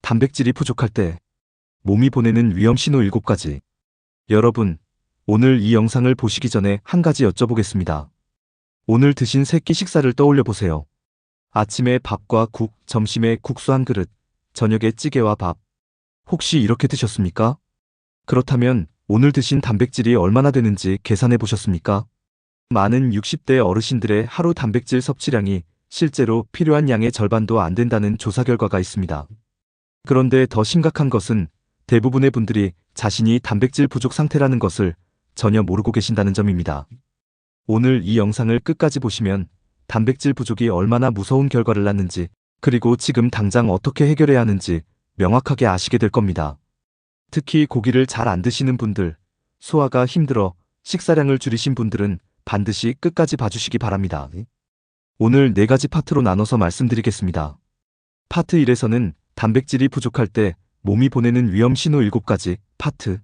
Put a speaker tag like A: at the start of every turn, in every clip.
A: 단백질이 부족할 때 몸이 보내는 위험 신호 7가지. 여러분, 오늘 이 영상을 보시기 전에 한 가지 여쭤보겠습니다. 오늘 드신 세 끼 식사를 떠올려 보세요. 아침에 밥과 국, 점심에 국수 한 그릇, 저녁에 찌개와 밥. 혹시 이렇게 드셨습니까? 그렇다면 오늘 드신 단백질이 얼마나 되는지 계산해 보셨습니까? 많은 60대 어르신들의 하루 단백질 섭취량이 실제로 필요한 양의 절반도 안 된다는 조사 결과가 있습니다. 그런데 더 심각한 것은 대부분의 분들이 자신이 단백질 부족 상태라는 것을 전혀 모르고 계신다는 점입니다. 오늘 이 영상을 끝까지 보시면 단백질 부족이 얼마나 무서운 결과를 낳는지, 그리고 지금 당장 어떻게 해결해야 하는지 명확하게 아시게 될 겁니다. 특히 고기를 잘 안 드시는 분들, 소화가 힘들어 식사량을 줄이신 분들은 반드시 끝까지 봐주시기 바랍니다. 오늘 4가지 파트로 나눠서 말씀드리겠습니다. 파트 1에서는 단백질이 부족할 때 몸이 보내는 위험 신호 7가지, 파트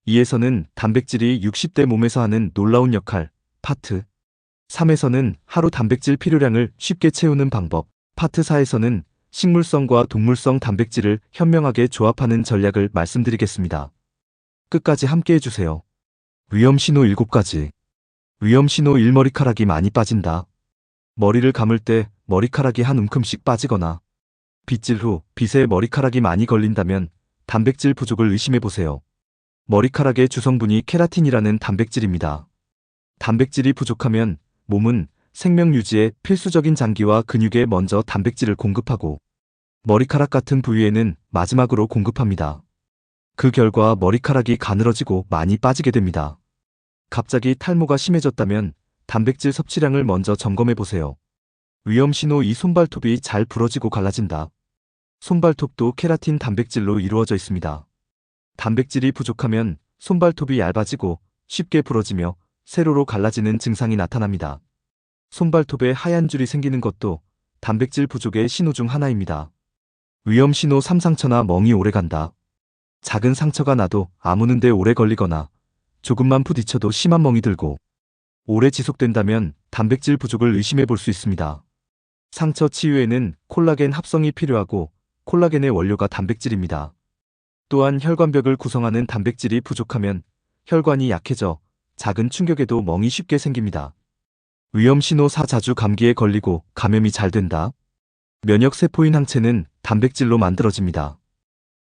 A: 2에서는 단백질이 60대 몸에서 하는 놀라운 역할, 파트 3에서는 하루 단백질 필요량을 쉽게 채우는 방법, 파트 4에서는 식물성과 동물성 단백질을 현명하게 조합하는 전략을 말씀드리겠습니다. 끝까지 함께 해주세요. 위험 신호 7가지. 위험 신호 1. 머리카락이 많이 빠진다. 머리를 감을 때 머리카락이 한 움큼씩 빠지거나 빗질 후 빗에 머리카락이 많이 걸린다면 단백질 부족을 의심해보세요. 머리카락의 주성분이 케라틴이라는 단백질입니다. 단백질이 부족하면 몸은 생명 유지에 필수적인 장기와 근육에 먼저 단백질을 공급하고 머리카락 같은 부위에는 마지막으로 공급합니다. 그 결과 머리카락이 가늘어지고 많이 빠지게 됩니다. 갑자기 탈모가 심해졌다면 단백질 섭취량을 먼저 점검해보세요. 위험 신호 2. 손발톱이 잘 부러지고 갈라진다. 손발톱도 케라틴 단백질로 이루어져 있습니다. 단백질이 부족하면 손발톱이 얇아지고 쉽게 부러지며 세로로 갈라지는 증상이 나타납니다. 손발톱에 하얀 줄이 생기는 것도 단백질 부족의 신호 중 하나입니다. 위험 신호 3. 상처나 멍이 오래간다. 작은 상처가 나도 아무는데 오래 걸리거나 조금만 부딪혀도 심한 멍이 들고 오래 지속된다면 단백질 부족을 의심해 볼 수 있습니다. 상처 치유에는 콜라겐 합성이 필요하고 콜라겐의 원료가 단백질입니다. 또한 혈관벽을 구성하는 단백질이 부족하면 혈관이 약해져 작은 충격에도 멍이 쉽게 생깁니다. 위험 신호 4. 자주 감기에 걸리고 감염이 잘 된다. 면역세포인 항체는 단백질로 만들어집니다.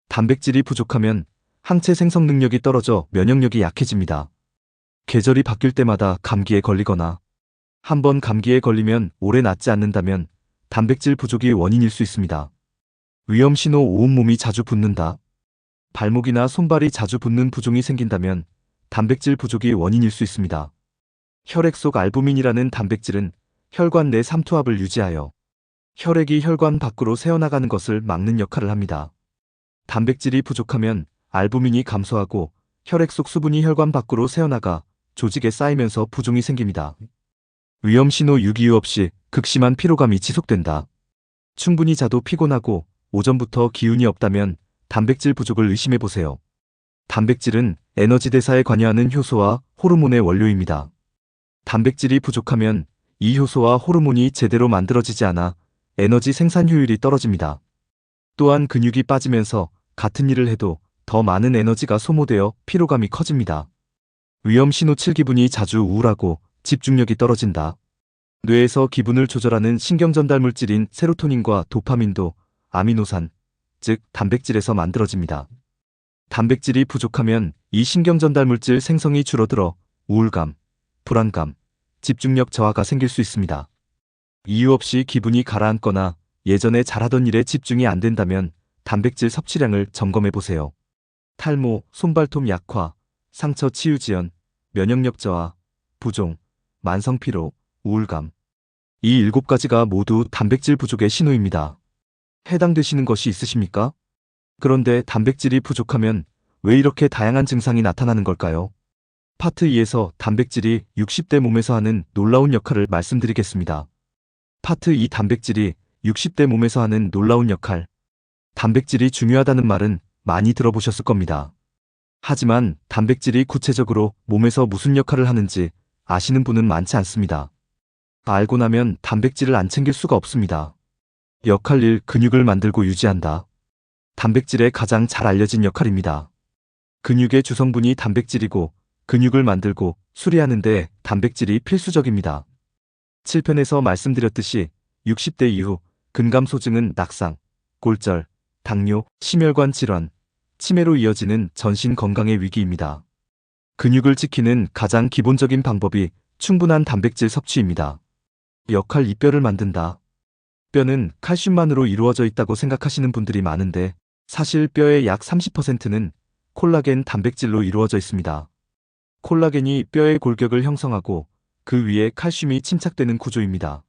A: 단백질이 부족하면 항체 생성 능력이 떨어져 면역력이 약해집니다. 계절이 바뀔 때마다 감기에 걸리거나 한번 감기에 걸리면 오래 낫지 않는다면 단백질 부족이 원인일 수 있습니다. 위험 신호 5. 온몸이 자주 붓는다. 발목이나 손발이 자주 붓는 부종이 생긴다면 단백질 부족이 원인일 수 있습니다. 혈액 속 알부민이라는 단백질은 혈관 내 삼투압을 유지하여 혈액이 혈관 밖으로 새어나가는 것을 막는 역할을 합니다. 단백질이 부족하면 알부민이 감소하고 혈액 속 수분이 혈관 밖으로 새어나가 조직에 쌓이면서 부종이 생깁니다. 위험 신호 6. 이유 없이 극심한 피로감이 지속된다. 충분히 자도 피곤하고 오전부터 기운이 없다면 단백질 부족을 의심해보세요. 단백질은 에너지 대사에 관여하는 효소와 호르몬의 원료입니다. 단백질이 부족하면 이 효소와 호르몬이 제대로 만들어지지 않아 에너지 생산 효율이 떨어집니다. 또한 근육이 빠지면서 같은 일을 해도 더 많은 에너지가 소모되어 피로감이 커집니다. 위험 신호 7. 기분이 자주 우울하고 집중력이 떨어진다. 뇌에서 기분을 조절하는 신경 전달 물질인 세로토닌과 도파민도 아미노산, 즉 단백질에서 만들어집니다. 단백질이 부족하면 이 신경 전달 물질 생성이 줄어들어 우울감, 불안감, 집중력 저하가 생길 수 있습니다. 이유 없이 기분이 가라앉거나 예전에 잘하던 일에 집중이 안 된다면 단백질 섭취량을 점검해 보세요. 탈모, 손발톱 약화, 상처 치유 지연, 면역력 저하, 부종, 만성 피로, 우울감. 이 7가지가 모두 단백질 부족의 신호입니다. 해당되시는 것이 있으십니까? 그런데 단백질이 부족하면 왜 이렇게 다양한 증상이 나타나는 걸까요? 파트 2에서 단백질이 60대 몸에서 하는 놀라운 역할을 말씀드리겠습니다. 파트 2. 단백질이 60대 몸에서 하는 놀라운 역할. 단백질이 중요하다는 말은 많이 들어보셨을 겁니다. 하지만 단백질이 구체적으로 몸에서 무슨 역할을 하는지 아시는 분은 많지 않습니다. 알고 나면 단백질을 안 챙길 수가 없습니다. 역할 1. 근육을 만들고 유지한다. 단백질에 가장 잘 알려진 역할입니다. 근육의 주성분이 단백질이고 근육을 만들고 수리하는데 단백질이 필수적입니다. 7편에서 말씀드렸듯이 60대 이후 근감소증은 낙상, 골절, 당뇨, 심혈관 질환, 치매로 이어지는 전신 건강의 위기입니다. 근육을 지키는 가장 기본적인 방법이 충분한 단백질 섭취입니다. 역할 이 뼈를 만든다. 뼈는 칼슘만으로 이루어져 있다고 생각하시는 분들이 많은데 사실 뼈의 약 30%는 콜라겐 단백질로 이루어져 있습니다. 콜라겐이 뼈의 골격을 형성하고 그 위에 칼슘이 침착되는 구조입니다.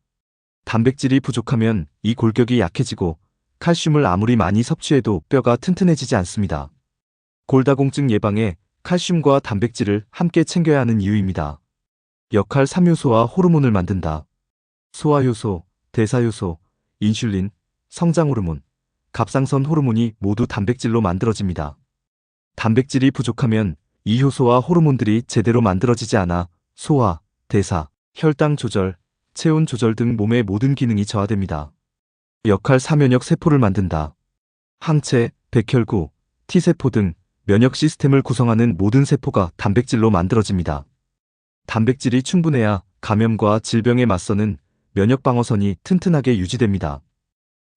A: 단백질이 부족하면 이 골격이 약해지고 칼슘을 아무리 많이 섭취해도 뼈가 튼튼해지지 않습니다. 골다공증 예방에 칼슘과 단백질을 함께 챙겨야 하는 이유입니다. 역할 3요소와 호르몬을 만든다. 소화효소, 대사효소, 인슐린, 성장호르몬, 갑상선 호르몬이 모두 단백질로 만들어집니다. 단백질이 부족하면 이 효소와 호르몬들이 제대로 만들어지지 않아 소화, 대사, 혈당 조절, 체온 조절 등 몸의 모든 기능이 저하됩니다. 역할 4면역 세포를 만든다. 항체, 백혈구, T세포 등 면역 시스템을 구성하는 모든 세포가 단백질로 만들어집니다. 단백질이 충분해야 감염과 질병에 맞서는 면역 방어선이 튼튼하게 유지됩니다.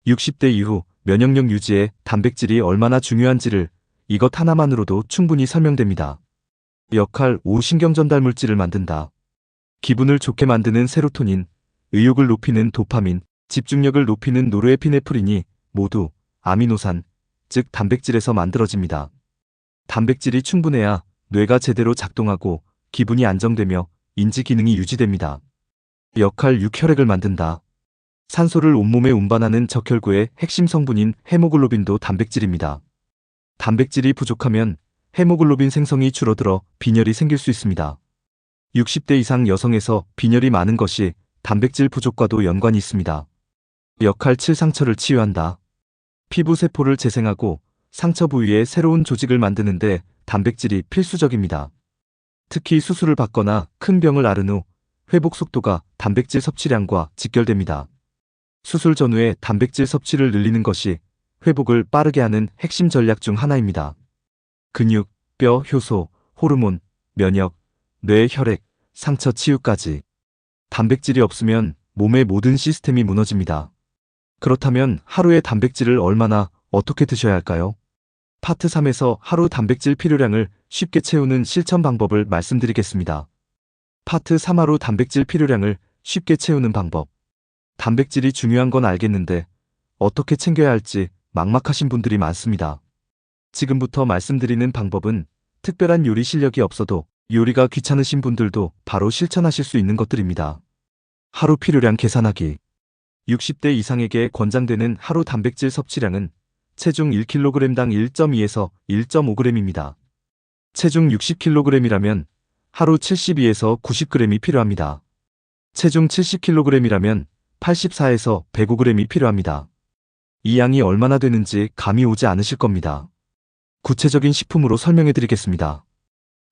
A: 60대 이후 면역력 유지에 단백질이 얼마나 중요한지를 이것 하나만으로도 충분히 설명됩니다. 역할 5 신경전달 물질을 만든다. 기분을 좋게 만드는 세로토닌, 의욕을 높이는 도파민, 집중력을 높이는 노르에피네프린이 모두 아미노산, 즉 단백질에서 만들어집니다. 단백질이 충분해야 뇌가 제대로 작동하고 기분이 안정되며 인지 기능이 유지됩니다. 역할 6 혈액을 만든다. 산소를 온몸에 운반하는 적혈구의 핵심 성분인 헤모글로빈도 단백질입니다. 단백질이 부족하면 헤모글로빈 생성이 줄어들어 빈혈이 생길 수 있습니다. 60대 이상 여성에서 빈혈이 많은 것이 단백질 부족과도 연관이 있습니다. 역할 7 상처를 치유한다. 피부 세포를 재생하고 상처 부위에 새로운 조직을 만드는데 단백질이 필수적입니다. 특히 수술을 받거나 큰 병을 앓은 후 회복 속도가 단백질 섭취량과 직결됩니다. 수술 전후에 단백질 섭취를 늘리는 것이 회복을 빠르게 하는 핵심 전략 중 하나입니다. 근육, 뼈, 효소, 호르몬, 면역, 뇌, 혈액, 상처 치유까지. 단백질이 없으면 몸의 모든 시스템이 무너집니다. 그렇다면 하루에 단백질을 얼마나 어떻게 드셔야 할까요? 파트 3에서 하루 단백질 필요량을 쉽게 채우는 실천 방법을 말씀드리겠습니다. 파트 3 하루 단백질 필요량을 쉽게 채우는 방법. 단백질이 중요한 건 알겠는데 어떻게 챙겨야 할지 막막하신 분들이 많습니다. 지금부터 말씀드리는 방법은 특별한 요리 실력이 없어도 요리가 귀찮으신 분들도 바로 실천하실 수 있는 것들입니다. 하루 필요량 계산하기. 60대 이상에게 권장되는 하루 단백질 섭취량은 체중 1kg당 1.2에서 1.5g입니다. 체중 60kg이라면 하루 72에서 90g이 필요합니다. 체중 70kg이라면 84에서 105g이 필요합니다. 이 양이 얼마나 되는지 감이 오지 않으실 겁니다. 구체적인 식품으로 설명해 드리겠습니다.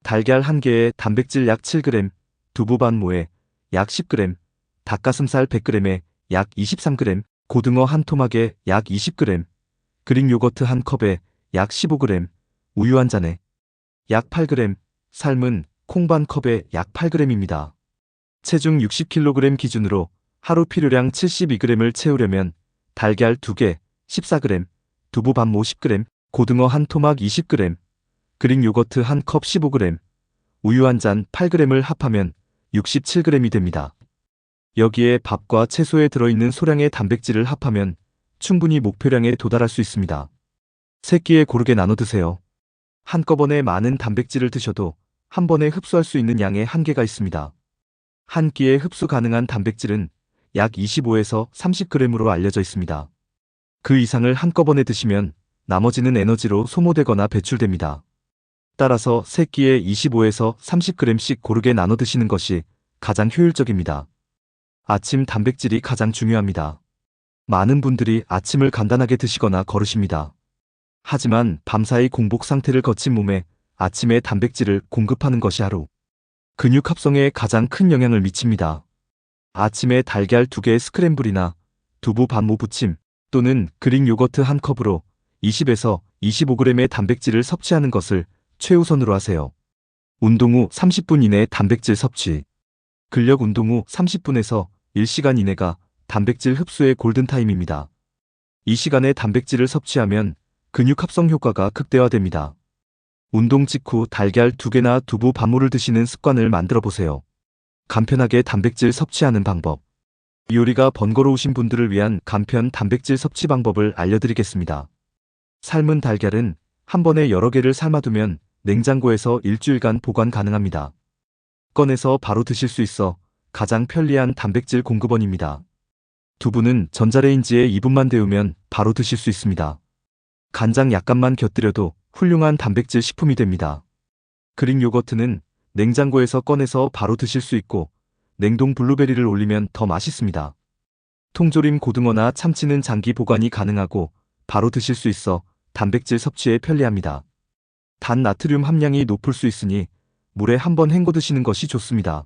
A: 달걀 1개에 단백질 약 7g, 두부 반 모에 약 10g, 닭가슴살 100g에 약 23g, 고등어 한 토막에 약 20g, 그릭 요거트 한 컵에 약 15g, 우유 한 잔에 약 8g, 삶은 콩 반 컵에 약 8g입니다. 체중 60kg 기준으로 하루 필요량 72g을 채우려면 달걀 2개 14g, 두부 반 모 10g, 고등어 한 토막 20g, 그릭 요거트 한 컵 15g, 우유 한 잔 8g을 합하면 67g이 됩니다. 여기에 밥과 채소에 들어있는 소량의 단백질을 합하면 충분히 목표량에 도달할 수 있습니다. 3끼에 고르게 나눠 드세요. 한꺼번에 많은 단백질을 드셔도 한 번에 흡수할 수 있는 양의 한계가 있습니다. 한 끼에 흡수 가능한 단백질은 약 25에서 30g으로 알려져 있습니다. 그 이상을 한꺼번에 드시면 나머지는 에너지로 소모되거나 배출됩니다. 따라서 3끼에 25에서 30g씩 고르게 나눠 드시는 것이 가장 효율적입니다. 아침 단백질이 가장 중요합니다. 많은 분들이 아침을 간단하게 드시거나 거르십니다. 하지만 밤사이 공복 상태를 거친 몸에 아침에 단백질을 공급하는 것이 하루 근육 합성에 가장 큰 영향을 미칩니다. 아침에 달걀 2개 스크램블이나 두부 반모 부침 또는 그릭 요거트 한 컵으로 20에서 25g의 단백질을 섭취하는 것을 최우선으로 하세요. 운동 후 30분 이내 단백질 섭취. 근력 운동 후 30분에서 1시간 이내가 단백질 흡수의 골든타임입니다. 이 시간에 단백질을 섭취하면 근육 합성 효과가 극대화됩니다. 운동 직후 달걀 2개나 두부 반모를 드시는 습관을 만들어 보세요. 간편하게 단백질 섭취하는 방법. 요리가 번거로우신 분들을 위한 간편 단백질 섭취 방법을 알려드리겠습니다. 삶은 달걀은 한 번에 여러 개를 삶아두면 냉장고에서 일주일간 보관 가능합니다. 꺼내서 바로 드실 수 있어 가장 편리한 단백질 공급원입니다. 두부는 전자레인지에 2분만 데우면 바로 드실 수 있습니다. 간장 약간만 곁들여도 훌륭한 단백질 식품이 됩니다. 그릭 요거트는 냉장고에서 꺼내서 바로 드실 수 있고 냉동 블루베리를 올리면 더 맛있습니다. 통조림 고등어나 참치는 장기 보관이 가능하고 바로 드실 수 있어 단백질 섭취에 편리합니다. 단 나트륨 함량이 높을 수 있으니 물에 한번 헹궈 드시는 것이 좋습니다.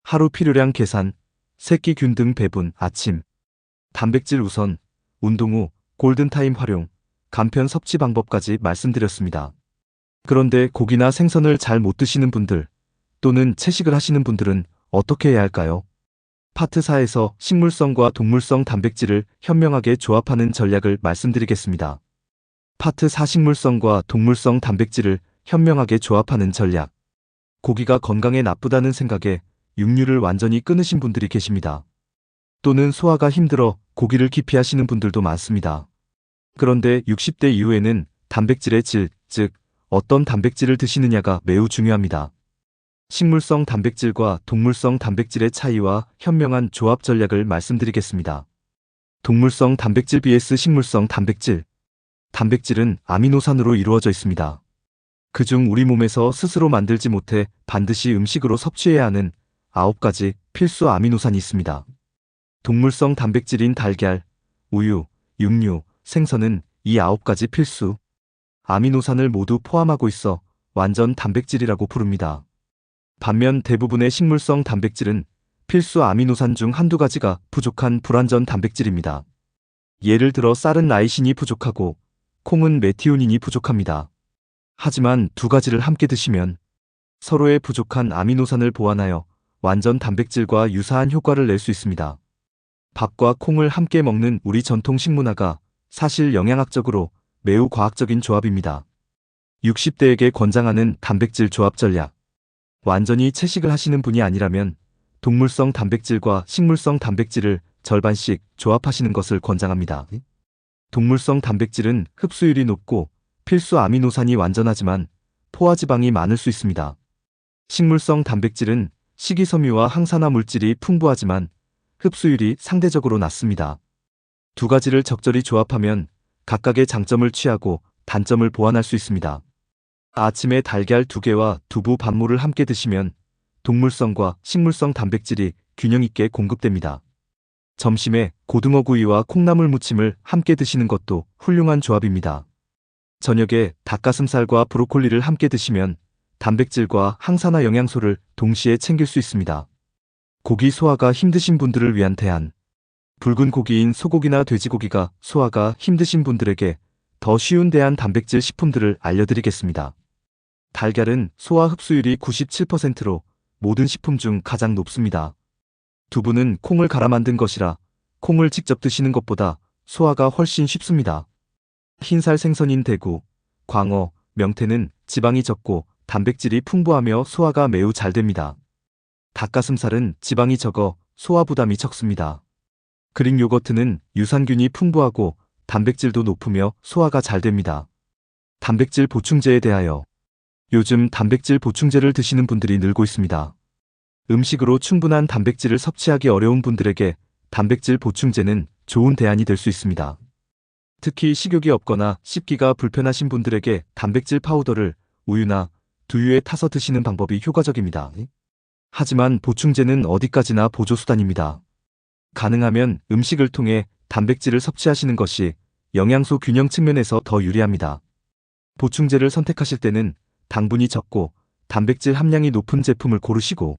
A: 하루 필요량 계산, 새끼균 등 배분, 아침. 단백질 우선, 운동 후, 골든타임 활용, 간편 섭취 방법까지 말씀드렸습니다. 그런데 고기나 생선을 잘 못 드시는 분들, 또는 채식을 하시는 분들은 어떻게 해야 할까요? 파트 4에서 식물성과 동물성 단백질을 현명하게 조합하는 전략을 말씀드리겠습니다. 파트 4 식물성과 동물성 단백질을 현명하게 조합하는 전략. 고기가 건강에 나쁘다는 생각에 육류를 완전히 끊으신 분들이 계십니다. 또는 소화가 힘들어 고기를 기피하시는 분들도 많습니다. 그런데 60대 이후에는 단백질의 질, 즉 어떤 단백질을 드시느냐가 매우 중요합니다. 식물성 단백질과 동물성 단백질의 차이와 현명한 조합 전략을 말씀드리겠습니다. 동물성 단백질 vs 식물성 단백질. 단백질은 아미노산으로 이루어져 있습니다. 그중 우리 몸에서 스스로 만들지 못해 반드시 음식으로 섭취해야 하는 9가지 필수 아미노산이 있습니다. 동물성 단백질인 달걀, 우유, 육류, 생선은 이 9가지 필수 아미노산을 모두 포함하고 있어 완전 단백질이라고 부릅니다. 반면 대부분의 식물성 단백질은 필수 아미노산 중 한두 가지가 부족한 불완전 단백질입니다. 예를 들어 쌀은 라이신이 부족하고 콩은 메티오닌이 부족합니다. 하지만 두 가지를 함께 드시면 서로의 부족한 아미노산을 보완하여 완전 단백질과 유사한 효과를 낼 수 있습니다. 밥과 콩을 함께 먹는 우리 전통 식문화가 사실 영양학적으로 매우 과학적인 조합입니다. 60대에게 권장하는 단백질 조합 전략. 완전히 채식을 하시는 분이 아니라면 동물성 단백질과 식물성 단백질을 절반씩 조합하시는 것을 권장합니다. 동물성 단백질은 흡수율이 높고 필수 아미노산이 완전하지만 포화지방이 많을 수 있습니다. 식물성 단백질은 식이섬유와 항산화 물질이 풍부하지만 흡수율이 상대적으로 낮습니다. 두 가지를 적절히 조합하면 각각의 장점을 취하고 단점을 보완할 수 있습니다. 아침에 달걀 2개와 두부 반모를 함께 드시면 동물성과 식물성 단백질이 균형 있게 공급됩니다. 점심에 고등어 구이와 콩나물 무침을 함께 드시는 것도 훌륭한 조합입니다. 저녁에 닭가슴살과 브로콜리를 함께 드시면 단백질과 항산화 영양소를 동시에 챙길 수 있습니다. 고기 소화가 힘드신 분들을 위한 대안. 붉은 고기인 소고기나 돼지고기가 소화가 힘드신 분들에게 더 쉬운 대안 단백질 식품들을 알려드리겠습니다. 달걀은 소화 흡수율이 97%로 모든 식품 중 가장 높습니다. 두부는 콩을 갈아 만든 것이라 콩을 직접 드시는 것보다 소화가 훨씬 쉽습니다. 흰살 생선인 대구, 광어, 명태는 지방이 적고 단백질이 풍부하며 소화가 매우 잘 됩니다. 닭가슴살은 지방이 적어 소화 부담이 적습니다. 그릭 요거트는 유산균이 풍부하고 단백질도 높으며 소화가 잘 됩니다. 단백질 보충제에 대하여. 요즘 단백질 보충제를 드시는 분들이 늘고 있습니다. 음식으로 충분한 단백질을 섭취하기 어려운 분들에게 단백질 보충제는 좋은 대안이 될 수 있습니다. 특히 식욕이 없거나 씹기가 불편하신 분들에게 단백질 파우더를 우유나 두유에 타서 드시는 방법이 효과적입니다. 하지만 보충제는 어디까지나 보조수단입니다. 가능하면 음식을 통해 단백질을 섭취하시는 것이 영양소 균형 측면에서 더 유리합니다. 보충제를 선택하실 때는 당분이 적고 단백질 함량이 높은 제품을 고르시고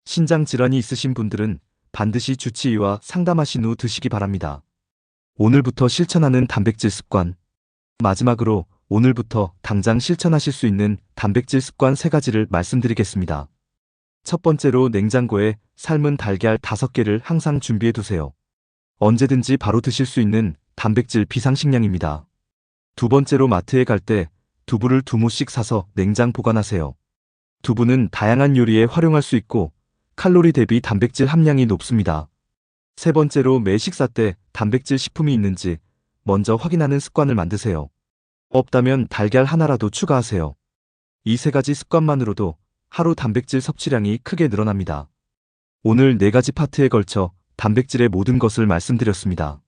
A: 신장 질환이 있으신 분들은 반드시 주치의와 상담하신 후 드시기 바랍니다. 오늘부터 실천하는 단백질 습관. 마지막으로 오늘부터 당장 실천하실 수 있는 단백질 습관 3가지를 말씀드리겠습니다. 첫 번째로 냉장고에 삶은 달걀 5개를 항상 준비해 두세요. 언제든지 바로 드실 수 있는 단백질 비상식량입니다. 두 번째로 마트에 갈 때 두부를 2모씩 사서 냉장 보관하세요. 두부는 다양한 요리에 활용할 수 있고 칼로리 대비 단백질 함량이 높습니다. 세 번째로 매 식사 때 단백질 식품이 있는지 먼저 확인하는 습관을 만드세요. 없다면 달걀 하나라도 추가하세요. 이 3가지 습관만으로도 하루 단백질 섭취량이 크게 늘어납니다. 오늘 4가지 파트에 걸쳐 단백질의 모든 것을 말씀드렸습니다.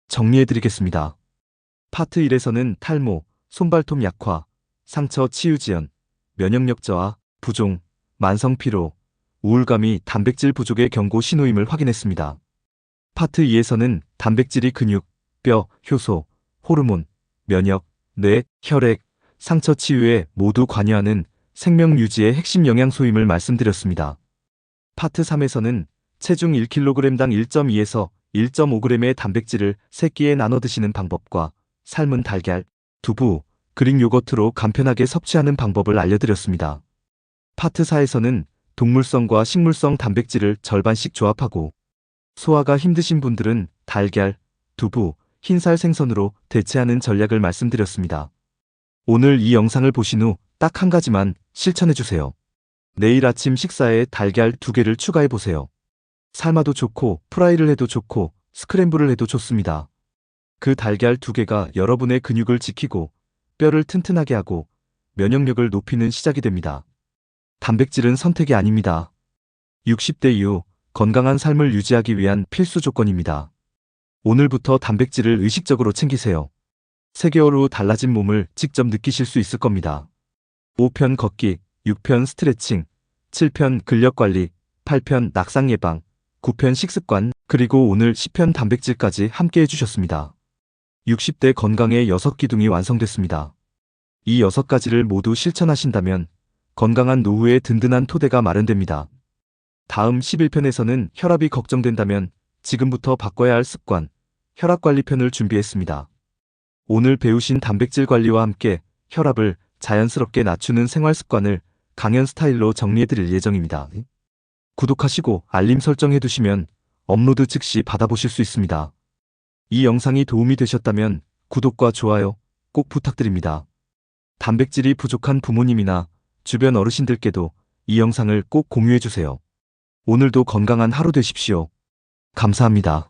A: 정리해드리겠습니다. 파트 1에서는 탈모, 손발톱 약화, 상처 치유 지연, 면역력 저하, 부종, 만성 피로, 우울감이 단백질 부족의 경고 신호임을 확인했습니다. 파트 2에서는 단백질이 근육, 뼈, 효소, 호르몬, 면역, 뇌, 혈액, 상처 치유에 모두 관여하는 생명 유지의 핵심 영양소임을 말씀드렸습니다. 파트 3에서는 체중 1kg당 1.2에서 1.5g의 단백질을 3끼에 나눠 드시는 방법과 삶은 달걀, 두부, 그릭 요거트로 간편하게 섭취하는 방법을 알려드렸습니다. 파트 4에서는 동물성과 식물성 단백질을 절반씩 조합하고 소화가 힘드신 분들은 달걀, 두부, 흰살 생선으로 대체하는 전략을 말씀드렸습니다. 오늘 이 영상을 보신 후 딱 한 가지만 실천해주세요. 내일 아침 식사에 달걀 2개를 추가해보세요. 삶아도 좋고 프라이를 해도 좋고 스크램블을 해도 좋습니다. 그 달걀 2개가 여러분의 근육을 지키고 뼈를 튼튼하게 하고 면역력을 높이는 시작이 됩니다. 단백질은 선택이 아닙니다. 60대 이후 건강한 삶을 유지하기 위한 필수 조건입니다. 오늘부터 단백질을 의식적으로 챙기세요. 3개월 후 달라진 몸을 직접 느끼실 수 있을 겁니다. 5편 걷기, 6편 스트레칭, 7편 근력관리, 8편 낙상 예방, 9편 식습관, 그리고 오늘 10편 단백질까지 함께 해주셨습니다. 60대 건강의 6기둥이 완성됐습니다. 이 6가지를 모두 실천하신다면 건강한 노후의 든든한 토대가 마련됩니다. 다음 11편에서는 혈압이 걱정된다면 지금부터 바꿔야 할 습관, 혈압관리편을 준비했습니다. 오늘 배우신 단백질 관리와 함께 혈압을 자연스럽게 낮추는 생활 습관을 강연 스타일로 정리해드릴 예정입니다. 구독하시고 알림 설정해두시면 업로드 즉시 받아보실 수 있습니다. 이 영상이 도움이 되셨다면 구독과 좋아요 꼭 부탁드립니다. 단백질이 부족한 부모님이나 주변 어르신들께도 이 영상을 꼭 공유해주세요. 오늘도 건강한 하루 되십시오. 감사합니다.